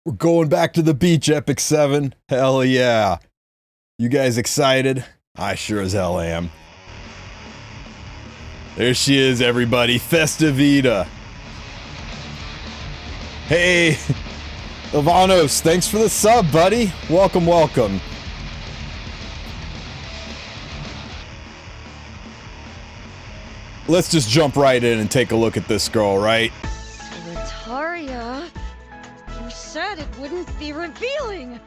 We're going back to the beach, Epic 7. Hell yeah. You guys excited? I sure as hell am. There she is, everybody. Festive Eda. Hey, Ivanos, thanks for the sub, buddy. Welcome, welcome. Let's just jump right in and take a look at this girl, right? Solitaria, you said it wouldn't be revealing.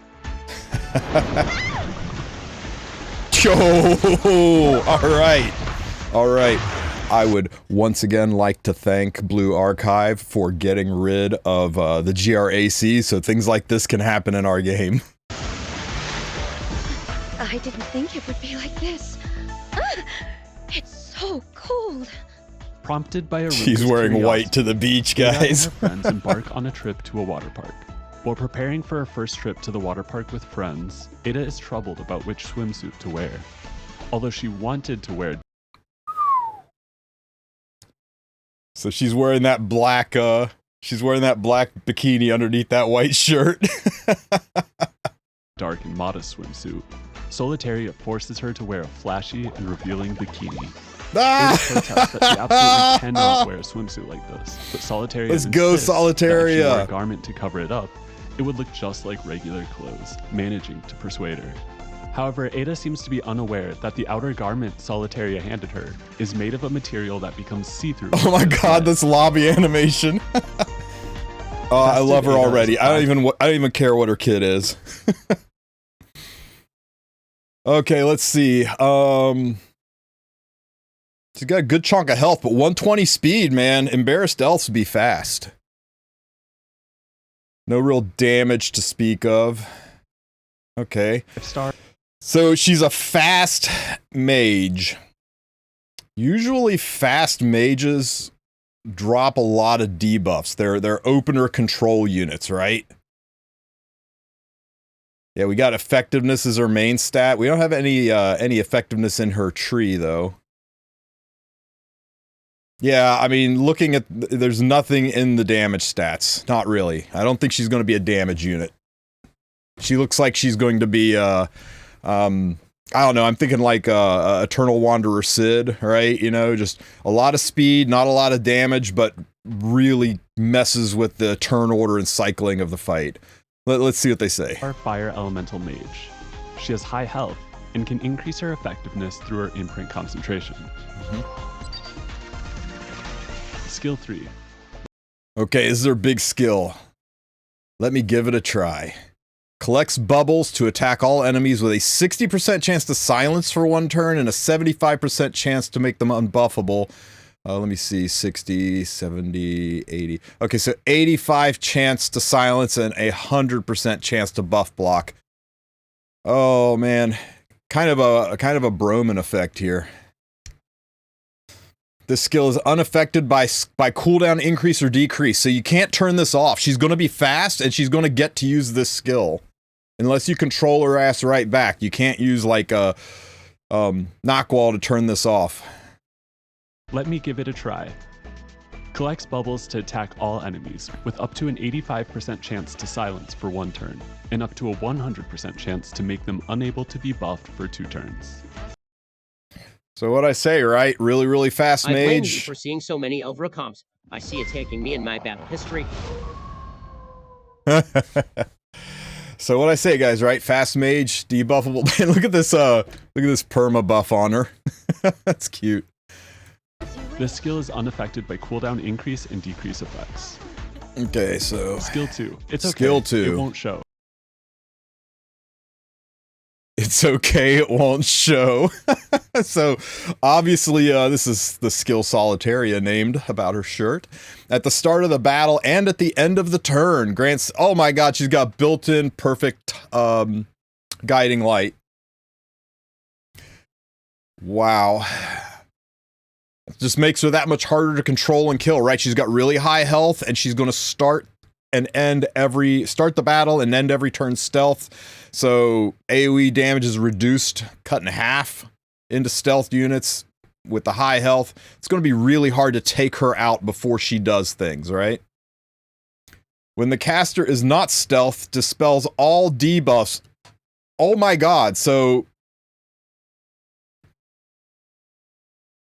Yo, all right. I would once again like to thank Blue Archive for getting rid of the GRAC so things like this can happen in our game. I didn't think it would be like this. It's so cold. Prompted by a She's wearing white to the beach, guys. Eda and her friends embark on a trip to a water park. While preparing for her first trip to the water park with friends, Eda is troubled about which swimsuit to wear. Although she wanted to wear, so she's wearing that black bikini underneath that white shirt. dark and modest swimsuit, Solitaria forces her to wear a flashy and revealing bikini. Eda protests that she absolutely cannot wear a swimsuit like this, but Solitaria Let's go, insists that if she Solitaria. wore a garment to cover it up, it would look just like regular clothes, managing to persuade her. However, Eda seems to be unaware that the outer garment Solitaria handed her is made of a material that becomes see-through. Oh my god, this lobby animation. Oh, I love her already. I don't even care what her kid is. Okay, let's see. She's got a good chunk of health, but 120 speed, man. Embarrassed elves be fast. No real damage to speak of. Okay. So she's a fast mage. Usually fast mages drop a lot of debuffs. They're opener control units, right? Yeah, we got effectiveness as her main stat. We don't have any effectiveness in her tree, though. Yeah, I mean, looking at... There's nothing in the damage stats. Not really. I don't think she's going to be a damage unit. She looks like she's going to be, I don't know, I'm thinking like Eternal Wanderer Sid, right? You know, just a lot of speed, not a lot of damage, but really messes with the turn order and cycling of the fight. Let's see what they say. Our fire elemental mage. She has high health and can increase her effectiveness through her imprint concentration. Skill 3. Okay, this is her big skill. Let me give it a try. Collects bubbles to attack all enemies with a 60% chance to silence for one turn and a 75% chance to make them unbuffable. Let me see, 60, 70, 80. Okay, so 85 chance to silence and a 100% chance to buff block. Oh man, kind of a Broman effect here. This skill is unaffected by cooldown increase or decrease, so you can't turn this off. She's going to be fast, and she's going to get to use this skill. Unless you control her ass right back. You can't use, like, a knockwall to turn this off. Let me give it a try. Collects bubbles to attack all enemies, with up to an 85% chance to silence for one turn, and up to a 100% chance to make them unable to be buffed for 2 turns. So what I say, right? Really, really fast I blame you mage. for seeing so many overcomes. I see it taking me in my battle history. So what I say, guys, right? Fast mage, debuffable. Man, look at this perma buff on her. That's cute. This skill is unaffected by cooldown increase and decrease effects. Okay, so Skill 2. It's okay. Skill 2. It won't show. It's okay, it won't show. So, obviously, this is the skill Solitaria named about her shirt. At the start of the battle and at the end of the turn, grants... Oh my god, she's got built-in perfect guiding light. Wow. It just makes her that much harder to control and kill, right? She's got really high health, and she's going to start the battle and end every turn stealth. So AoE damage is reduced, cut in half into stealth units with the high health. It's going to be really hard to take her out before she does things, right? When the caster is not stealth, dispels all debuffs. Oh my god, so...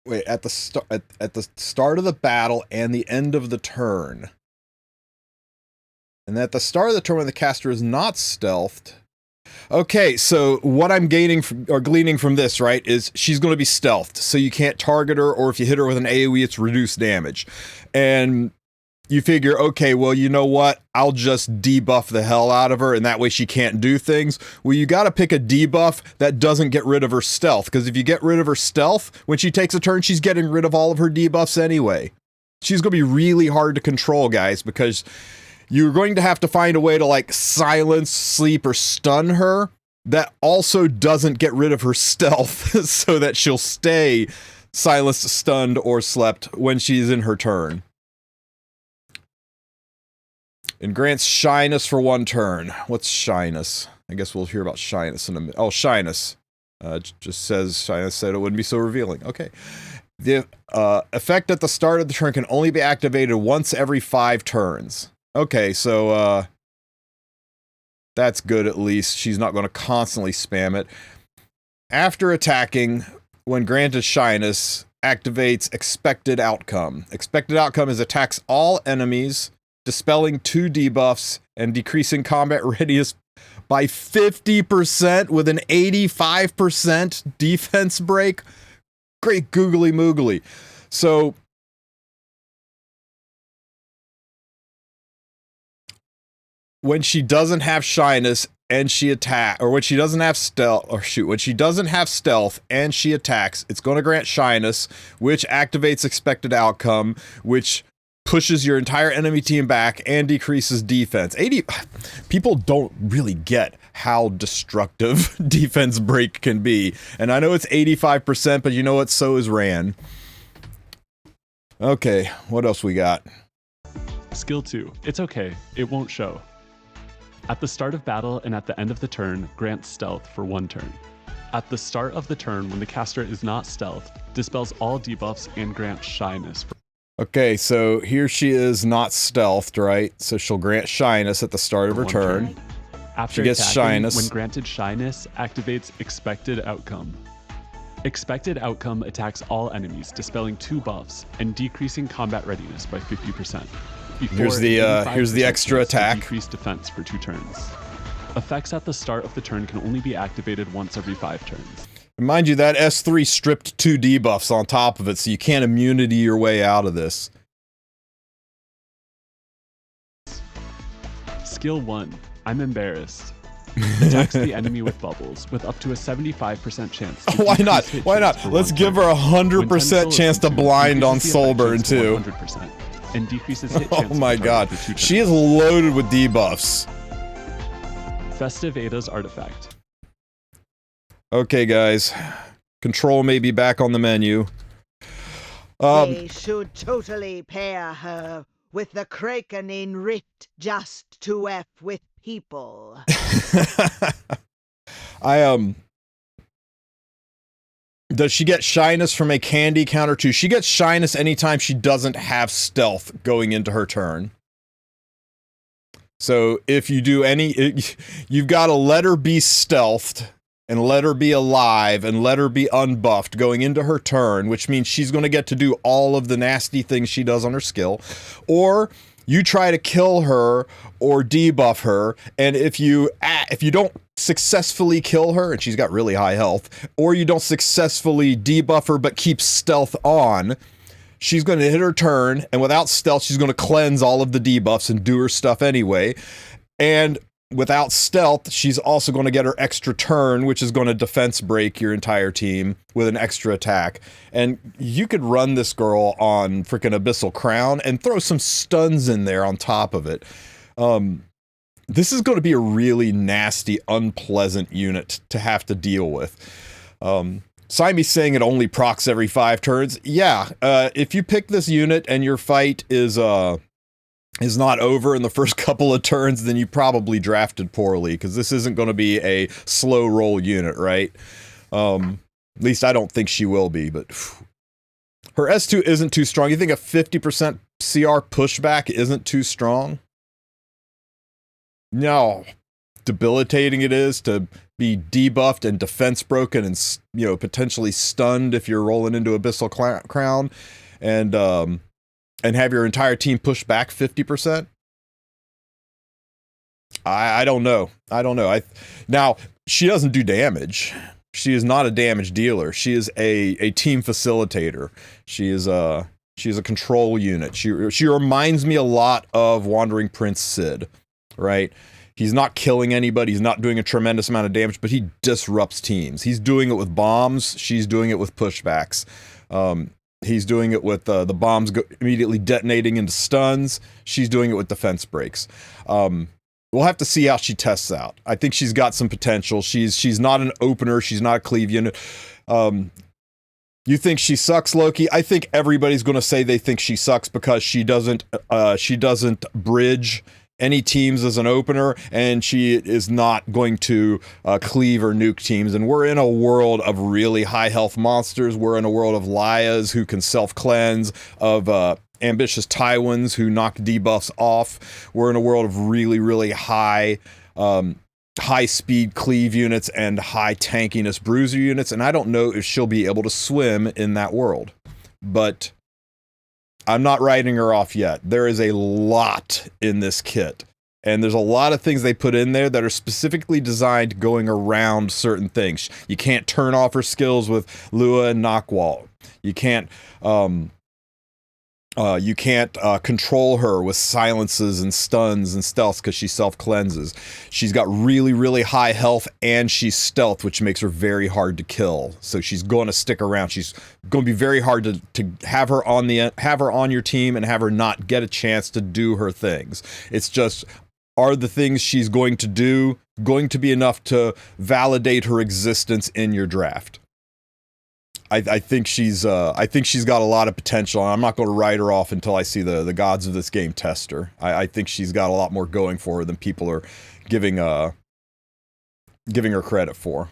Wait, at the start of the battle and the end of the turn. And at the start of the turn when the caster is not stealthed... Okay, so what I'm gaining from, or gleaning from this, right, is she's going to be stealthed, so you can't target her, or if you hit her with an AoE, it's reduced damage. And you figure, okay, well, you know what? I'll just debuff the hell out of her, and that way she can't do things. Well, you got to pick a debuff that doesn't get rid of her stealth, because if you get rid of her stealth, when she takes a turn, she's getting rid of all of her debuffs anyway. She's going to be really hard to control, guys, because... you're going to have to find a way to, like, silence, sleep, or stun her that also doesn't get rid of her stealth so that she'll stay silenced, stunned, or slept when she's in her turn. And grants shyness for 1 turn. What's shyness? I guess we'll hear about shyness in a minute. Oh, shyness. Just says, shyness said it wouldn't be so revealing. Okay. The effect at the start of the turn can only be activated once every 5 turns. Okay, so, that's good at least. She's not going to constantly spam it. After attacking, when granted shyness, activates expected outcome. Expected outcome is attacks all enemies, dispelling 2 debuffs, and decreasing combat radius by 50% with an 85% defense break. Great googly moogly. So... when she doesn't have shyness and she or when she doesn't have when she doesn't have stealth and she attacks, it's going to grant shyness, which activates expected outcome, which pushes your entire enemy team back and decreases defense. People don't really get how destructive defense break can be. And I know it's 85%, but you know what? So is Ran. Okay, what else we got? Skill 2. It's okay. It won't show. At the start of battle and at the end of the turn, grant stealth for 1 turn. At the start of the turn, when the caster is not stealth, dispels all debuffs and grants shyness. Okay, so here she is not stealthed, right? So she'll grant shyness at the start of her turn. After she gets attacking, shyness. When granted shyness, activates expected outcome. Expected outcome attacks all enemies, dispelling 2 buffs and decreasing combat readiness by 50%. Here's the extra attack. Decreased defense for 2 turns. Effects at the start of the turn can only be activated once every 5 turns. Mind you, that S3 stripped 2 debuffs on top of it, so you can't immunity your way out of this. Skill 1. I'm embarrassed. Attacks the enemy with bubbles, with up to a 75% chance. Why not? Why not? Let's give her a 100% chance to blind on Soulburn, too. 100%. And decreases hit Oh my god. She is loaded with debuffs. Festive Eda's artifact. Okay, guys. Control may be back on the menu. They should totally pair her with the Kraken in Rit just to F with people. Does she get shyness from a candy counter too? She gets shyness anytime she doesn't have stealth going into her turn. So if you do you've got to let her be stealthed and let her be alive and let her be unbuffed going into her turn, which means she's going to get to do all of the nasty things she does on her skill. Or you try to kill her or debuff her, and if you don't successfully kill her, and she's got really high health, or you don't successfully debuff her but keep stealth on, she's going to hit her turn, and without stealth, she's going to cleanse all of the debuffs and do her stuff anyway. And without stealth, she's also going to get her extra turn, which is going to defense break your entire team with an extra attack. And you could run this girl on freaking Abyssal Crown and throw some stuns in there on top of it. This is going to be a really nasty, unpleasant unit to have to deal with. Sime's saying it only procs every 5 turns. Yeah, if you pick this unit and your fight is not over in the first couple of turns, then you probably drafted poorly, because this isn't going to be a slow roll unit, right? At least I don't think she will be, but her S2 isn't too strong. You think a 50% CR pushback isn't too strong? how debilitating it is to be debuffed and defense broken and, you know, potentially stunned if you're rolling into Abyssal Crown and have your entire team push back 50%? I don't know. Now, she doesn't do damage. She is not a damage dealer. She is a team facilitator. She is a control unit. She reminds me a lot of Wandering Prince Sid, right? He's not killing anybody. He's not doing a tremendous amount of damage, but he disrupts teams. He's doing it with bombs. She's doing it with pushbacks. He's doing it with the bombs immediately detonating into stuns. She's doing it with defense breaks. We'll have to see how she tests out. I think she's got some potential. She's not an opener. She's not a cleave unit. You think she sucks, Loki? I think everybody's going to say they think she sucks because she doesn't bridge any teams as an opener, and she is not going to cleave or nuke teams. And we're in a world of really high health monsters. We're in a world of Lias who can self-cleanse, of ambitious Tywins who knock debuffs off. We're in a world of really, really high speed cleave units and high tankiness bruiser units, and I don't know if she'll be able to swim in that world. But I'm not writing her off yet. There is a lot in this kit, and there's a lot of things they put in there that are specifically designed going around certain things. You can't turn off her skills with Lua and Knockwall. You can't control her with silences and stuns and stealths because she self-cleanses. She's got really, really high health and she's stealth, which makes her very hard to kill. So she's going to stick around. She's going to be very hard to have her on your team and have her not get a chance to do her things. It's just, are the things she's going to do going to be enough to validate her existence in your draft? I think she's got a lot of potential, and I'm not going to write her off until I see the gods of this game test her. I think she's got a lot more going for her than people are giving her credit for.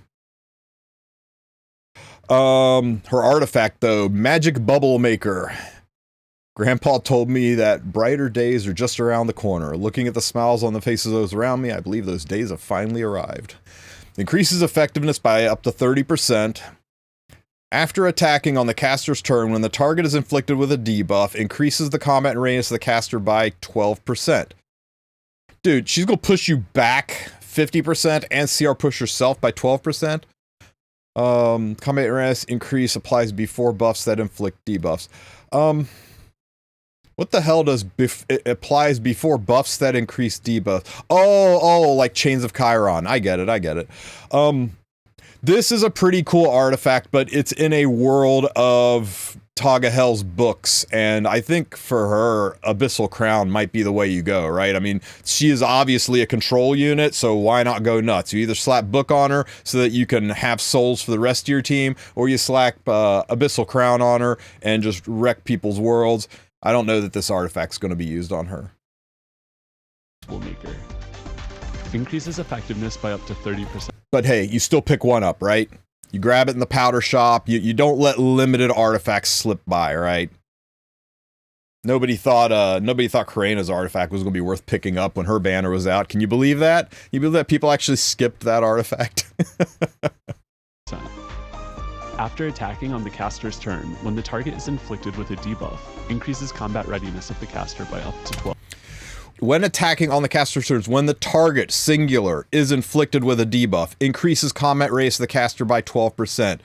Her artifact, though, Magic Bubble Maker. Grandpa told me that brighter days are just around the corner. Looking at the smiles on the faces of those around me, I believe those days have finally arrived. Increases effectiveness by up to 30%. After attacking on the caster's turn, when the target is inflicted with a debuff, increases the combat radius of the caster by 12%. Dude, she's going to push you back 50% and CR push herself by 12%. Combat radius increase applies before buffs that inflict debuffs. What the hell does it applies before buffs that increase debuffs? Oh, like Chains of Chiron. I get it. This is a pretty cool artifact, but it's in a world of Taga Hell's books, and I think for her, Abyssal Crown might be the way you go, right? I mean, she is obviously a control unit, so why not go nuts? You either slap Book on her so that you can have souls for the rest of your team, or you slap Abyssal Crown on her and just wreck people's worlds. I don't know that this artifact's going to be used on her. Maker. Increases effectiveness by up to 30%. But hey, you still pick one up, right? You grab it in the powder shop. You don't let limited artifacts slip by, right? Nobody thought Karena's artifact was going to be worth picking up when her banner was out. Can you believe that? Can you believe that people actually skipped that artifact? After attacking on the caster's turn, when the target is inflicted with a debuff, increases combat readiness of the caster by up to 12. When attacking on the caster's turn, when the target, singular, is inflicted with a debuff, increases combat radius of the caster by 12%.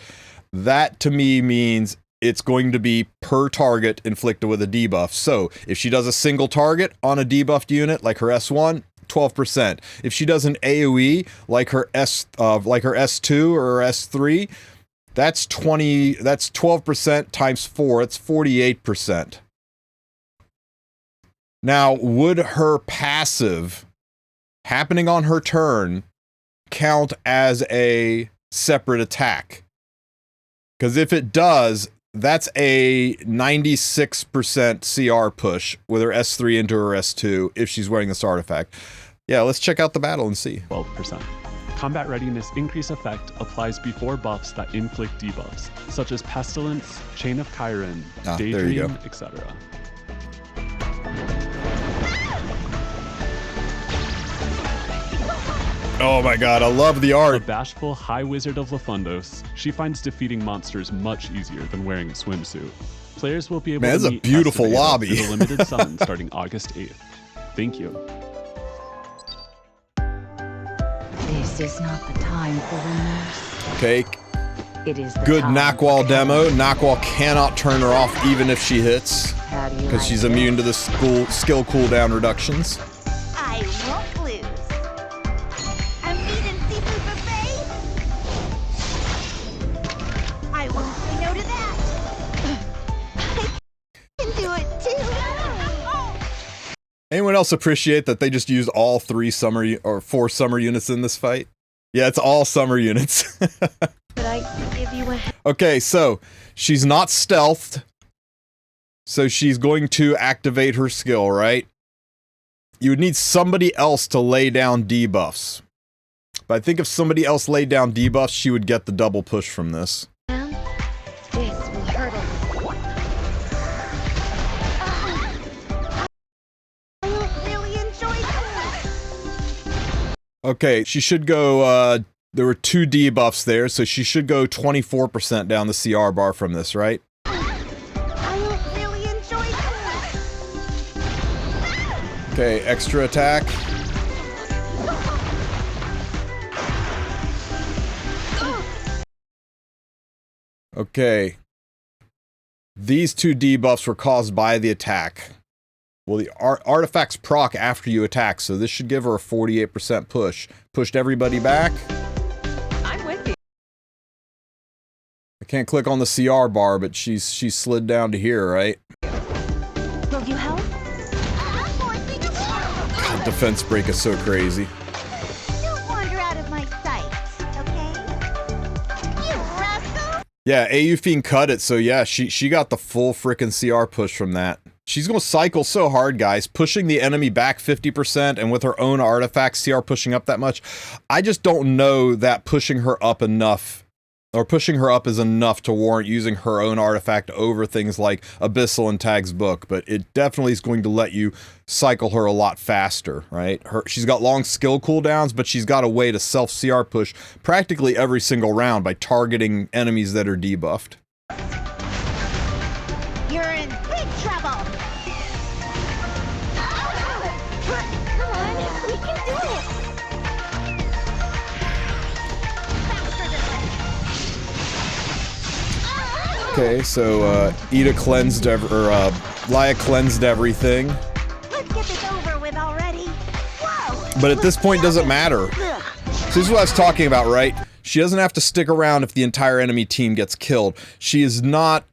That, to me, means it's going to be per target inflicted with a debuff. So, if she does a single target on a debuffed unit, like her S1, 12%. If she does an AoE, like her S2 or her S3, that's 12% times 4, it's 48%. Now, would her passive happening on her turn count as a separate attack? Because if it does, that's a 96% CR push with her S3 into her S2 if she's wearing this artifact. Yeah, let's check out the battle and see. 12%. Combat readiness increase effect applies before buffs that inflict debuffs, such as Pestilence, Chain of Chiron, Daydream, etc. Oh my god, I love the A art. bashful High Wizard of Lafundos, she finds defeating monsters much easier than wearing a swimsuit. Players will be able Man, to this is a meet beautiful Festive Eda lobby. for the limited summon starting August 8th. Thank you. This is not the time for remorse. Okay, It is the good time Knockwall for demo. kindness. Knockwall cannot turn her off even if she hits, How do you because like she's this? immune to the skill cooldown reductions. I won't lose. A meat and seafood buffet? I won't say no to that. I can do it too. Anyone else appreciate that they just used all 4 summer units in this fight? Yeah, it's all summer units. But I give you a Okay, so she's not stealthed, so she's going to activate her skill, right? You would need somebody else to lay down debuffs. But I think if somebody else laid down debuffs, she would get the double push from this. hand. This will hurt a little. I will really enjoy this. Okay, she should go, there were 2 debuffs there, so she should go 24% down the CR bar from this, right? I will really enjoy this. Okay, extra attack. Okay. These 2 debuffs were caused by the attack. Well, the artifacts proc after you attack, so this should give her a 48% push. Pushed everybody back. I'm with you. I can't click on the CR bar, but she's slid down to here, right? Will you help? Forcing a blow. God, defense break is so crazy. Don't wander out of my sight, okay? You rascal! Yeah, AU Fiend cut it, so yeah, she got the full frickin' CR push from that. She's gonna cycle so hard, guys, pushing the enemy back 50%, and with her own artifact CR pushing up that much. I just don't know that pushing her up enough, or pushing her up is enough to warrant using her own artifact over things like Abyssal and Tag's Book, but it definitely is going to let you cycle her a lot faster, right? She's got long skill cooldowns, but she's got a way to self-CR push practically every single round by targeting enemies that are debuffed. You're in big trouble! Come on, we can do it. Faster than Okay, so Eda cleansed Laya cleansed everything, Let's get this over with already. Whoa! but at this point doesn't matter. Ugh. So this is what I was talking about, right? She doesn't have to stick around if the entire enemy team gets killed. She is not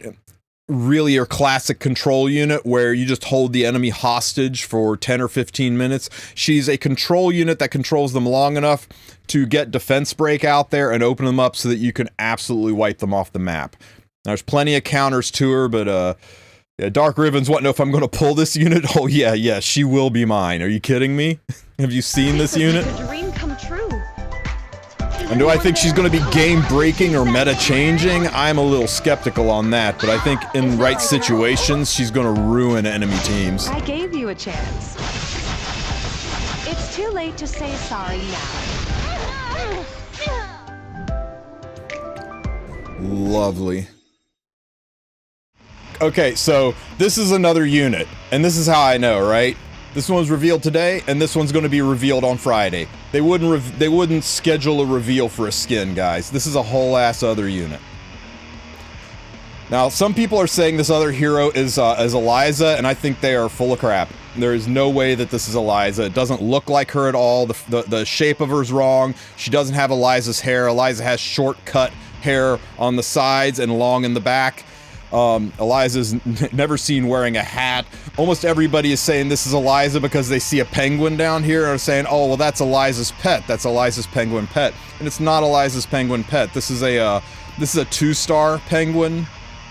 really your classic control unit where you just hold the enemy hostage for 10 or 15 minutes. She's a control unit that controls them long enough to get defense break out there and open them up so that you can absolutely wipe them off the map. Now, there's plenty of counters to her, but yeah, Dark Riven's wanting to know if I'm going to pull this unit. Oh yeah, she will be mine. Are you kidding me? Have you seen this unit? It's a dream come true. And do I think she's going to be game-breaking or meta-changing? I'm a little skeptical on that, but I think in right situations, she's going to ruin enemy teams. I gave you a chance. It's too late to say sorry now. Lovely. Okay, so this is another unit, and this is how I know, right? This one was revealed today, and this one's going to be revealed on Friday. They wouldn't schedule a reveal for a skin, guys. This is a whole ass other unit. Now, some people are saying this other hero is Eliza, and I think they are full of crap. There is no way that this is Eliza. It doesn't look like her at all. The shape of her is wrong. She doesn't have Eliza's hair. Eliza has short cut hair on the sides and long in the back. Eliza's never seen wearing a hat. Almost everybody is saying this is Eliza because they see a penguin down here and are saying, oh, well, that's Eliza's pet. That's Eliza's penguin pet. And it's not Eliza's penguin pet. This is a 2-star penguin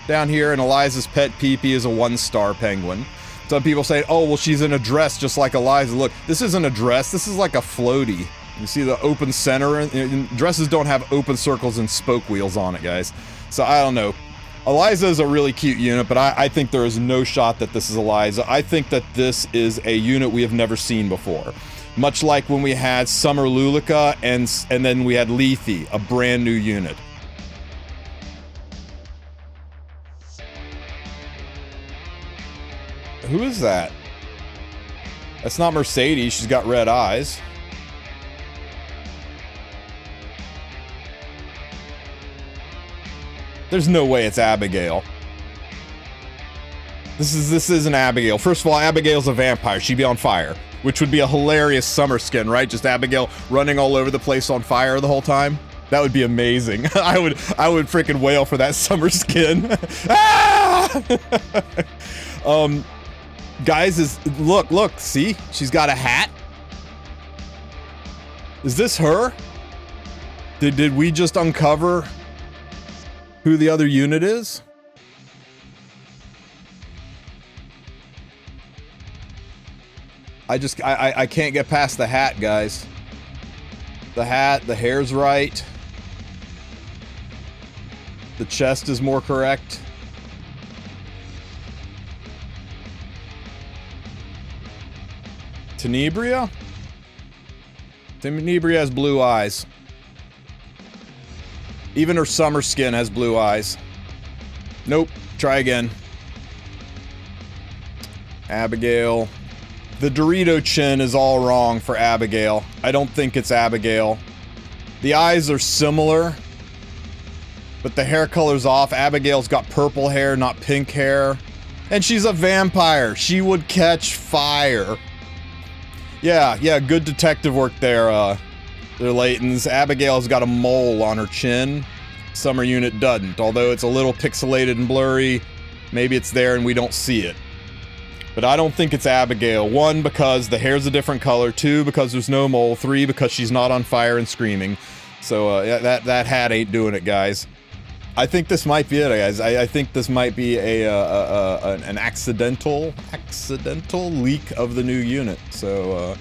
down here, and Eliza's pet Pee-Pee is a 1-star penguin. Some people say, oh, well, she's in a dress just like Eliza. Look, this isn't a dress. This is like a floaty. You see the open center? And dresses don't have open circles and spoke wheels on it, guys. So I don't know. Eliza is a really cute unit, but I think there is no shot that this is Eliza. I think that this is a unit we have never seen before. Much like when we had Summer Lulica and then we had Lethe, a brand new unit. Who is that? That's not Mercedes. She's got red eyes. There's no way it's Abigail. This isn't Abigail. First of all, Abigail's a vampire. She'd be on fire, which would be a hilarious summer skin, right? Just Abigail running all over the place on fire the whole time. That would be amazing. I would freaking wail for that summer skin. Ah! Guys, look, see? She's got a hat. Is this her? Did we just uncover who the other unit is? I can't get past the hat, guys. The hat, the hair's right. The chest is more correct. Tenebria? Tenebria has blue eyes. Even her summer skin has blue eyes. Nope. Try again. Abigail. The Dorito chin is all wrong for Abigail. I don't think it's Abigail. The eyes are similar, but the hair color's off. Abigail's got purple hair, not pink hair. And she's a vampire. She would catch fire. Yeah, good detective work there, Laytons. Abigail's got a mole on her chin. Summer unit doesn't. Although it's a little pixelated and blurry, maybe it's there and we don't see it. But I don't think it's Abigail. 1, because the hair's a different color. 2, because there's no mole. 3, because she's not on fire and screaming. So that hat ain't doing it, guys. I think this might be it, guys. I think this might be an accidental leak of the new unit. So